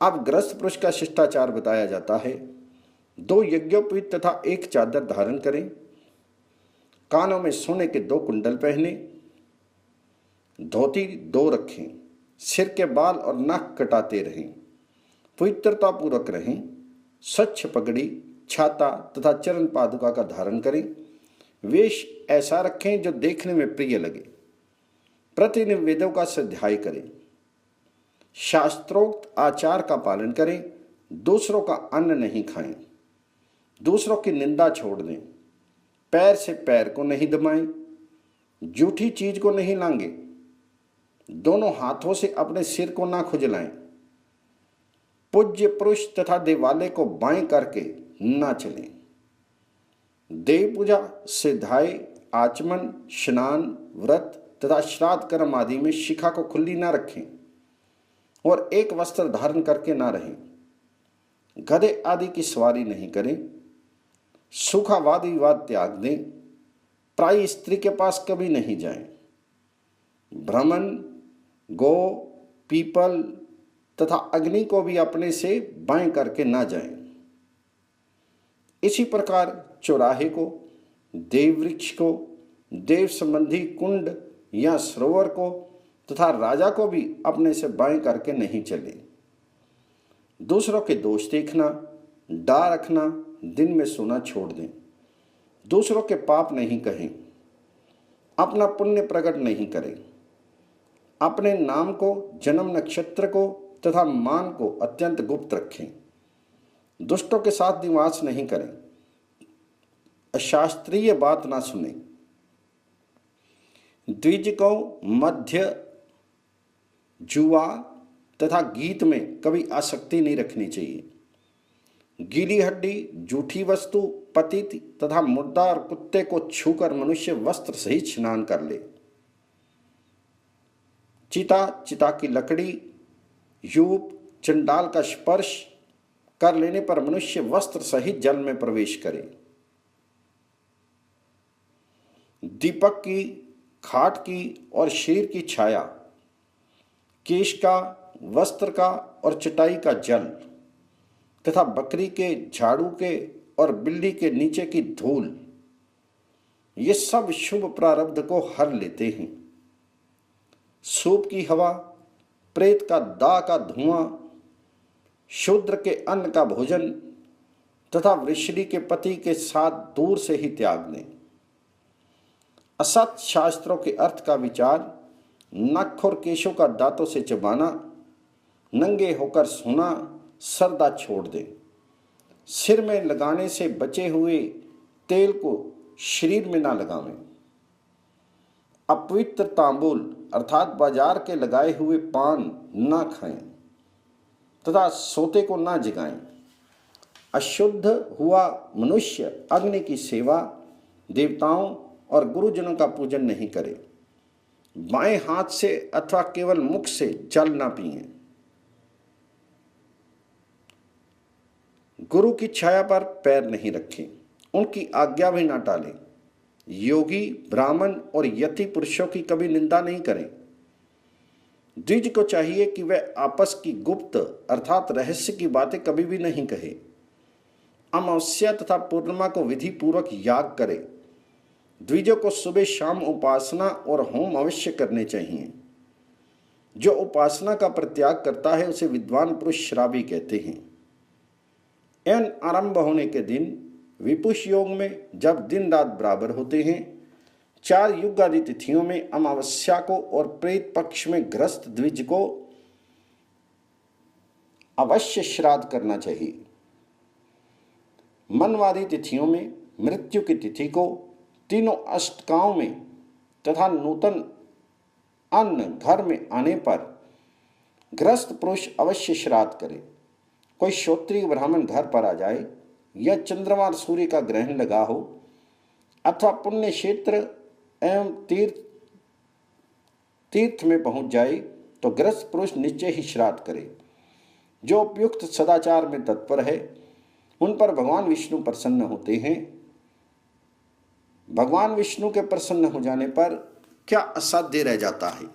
अब गृहस्थ पुरुष का शिष्टाचार बताया जाता है। 2 यज्ञोपवीत तथा 1 चादर धारण करें, कानों में सोने के 2 कुंडल पहने, धोती 2 रखें, सिर के बाल और नाक कटाते रहें, पवित्रता पूर्वक रहें, स्वच्छ पगड़ी, छाता तथा चरण पादुका का धारण करें। वेश ऐसा रखें जो देखने में प्रिय लगे। प्रतिदिन वेदों का स्वाध्याय करें, शास्त्रोक्त आचार का पालन करें, दूसरों का अन्न नहीं खाएं, दूसरों की निंदा छोड़ दें, पैर से पैर को नहीं दबाएं, झूठी चीज को नहीं लांगे, दोनों हाथों से अपने सिर को ना खुजलाएं, पूज्य पुरुष तथा देवालय को बाएं करके ना चलें, देव पूजा, सिद्धाय, आचमन, स्नान, व्रत तथा श्राद्ध कर्म आदि में शिखा को खुली ना रखें और एक वस्त्र धारण करके ना रहें, गधे आदि की सवारी नहीं करें, सूखा वाद विवाद त्याग दें, प्राय स्त्री के पास कभी नहीं जाएं, ब्राह्मण, गौ, पीपल तथा अग्नि को भी अपने से बाएं करके ना जाएं। इसी प्रकार चौराहे को, देव वृक्ष को, देव संबंधी कुंड या सरोवर को तथा राजा को भी अपने से बाएं करके नहीं चले। दूसरों के दोष देखना, डा रखना, दिन में सोना छोड़ दें, दूसरों के पाप नहीं कहें, अपना पुण्य प्रकट नहीं करें, अपने नाम को, जन्म नक्षत्र को तथा मान को अत्यंत गुप्त रखें, दुष्टों के साथ निवास नहीं करें, अशास्त्रीय बात ना सुने, द्विज को, मध्य, जुआ तथा गीत में कभी आसक्ति नहीं रखनी चाहिए। गीली हड्डी, झूठी वस्तु, पतित तथा मुर्दा और कुत्ते को छूकर मनुष्य वस्त्र सहित स्नान कर ले। चिता, चिता की लकड़ी, यूप, चंडाल का स्पर्श कर लेने पर मनुष्य वस्त्र सहित जल में प्रवेश करे। दीपक की, खाट की और शरीर की छाया, केश का, वस्त्र का और चटाई का जल तथा बकरी के, झाड़ू के और बिल्ली के नीचे की धूल, ये सब शुभ प्रारब्ध को हर लेते हैं। सूप की हवा, प्रेत का दाह का धुआं, शूद्र के अन्न का भोजन तथा वृषणी के पति के साथ दूर से ही त्याग दें। असत शास्त्रों के अर्थ का विचार, नख और केशों का दांतों से चबाना, नंगे होकर सोना, सरदा छोड़ दें, सिर में लगाने से बचे हुए तेल को शरीर में ना लगावें, अपवित्र तांबूल अर्थात बाजार के लगाए हुए पान ना खाएं तथा सोते को ना जगाएं। अशुद्ध हुआ मनुष्य अग्नि की सेवा, देवताओं और गुरुजनों का पूजन नहीं करे, बाएं हाथ से अथवा केवल मुख से जल ना पिए, गुरु की छाया पर पैर नहीं रखें, उनकी आज्ञा भी ना टालें, योगी, ब्राह्मण और यति पुरुषों की कभी निंदा नहीं करें। द्विज को चाहिए कि वह आपस की गुप्त अर्थात रहस्य की बातें कभी भी नहीं कहे। अमावस्या तथा पूर्णिमा को विधि पूर्वक याग करे। द्विजों को सुबह शाम उपासना और होम अवश्य करने चाहिए। जो उपासना का परित्याग करता है उसे विद्वान पुरुष श्रावी कहते हैं। एन आरंभ होने के दिन विपुष योग में जब दिन रात बराबर होते हैं, 4 युग आदि तिथियों में अमावस्या को और प्रेत पक्ष में ग्रस्त द्विज को अवश्य श्राद्ध करना चाहिए। मनवादी तिथियों में मृत्यु की तिथि को तीनों अष्टकाओं में तथा नूतन अन्न घर में आने पर ग्रस्त पुरुष अवश्य श्राद्ध करे। कोई क्षत्रिय ब्राह्मण घर पर आ जाए या चंद्रमा और सूर्य का ग्रहण लगा हो अथवा पुण्य क्षेत्र एवं तीर्थ में पहुंच जाए तो ग्रस्त पुरुष निश्चय ही श्राद्ध करे। जो उपयुक्त सदाचार में तत्पर है उन पर भगवान विष्णु प्रसन्न होते हैं। भगवान विष्णु के प्रसन्न हो जाने पर क्या असाध्य रह जाता है।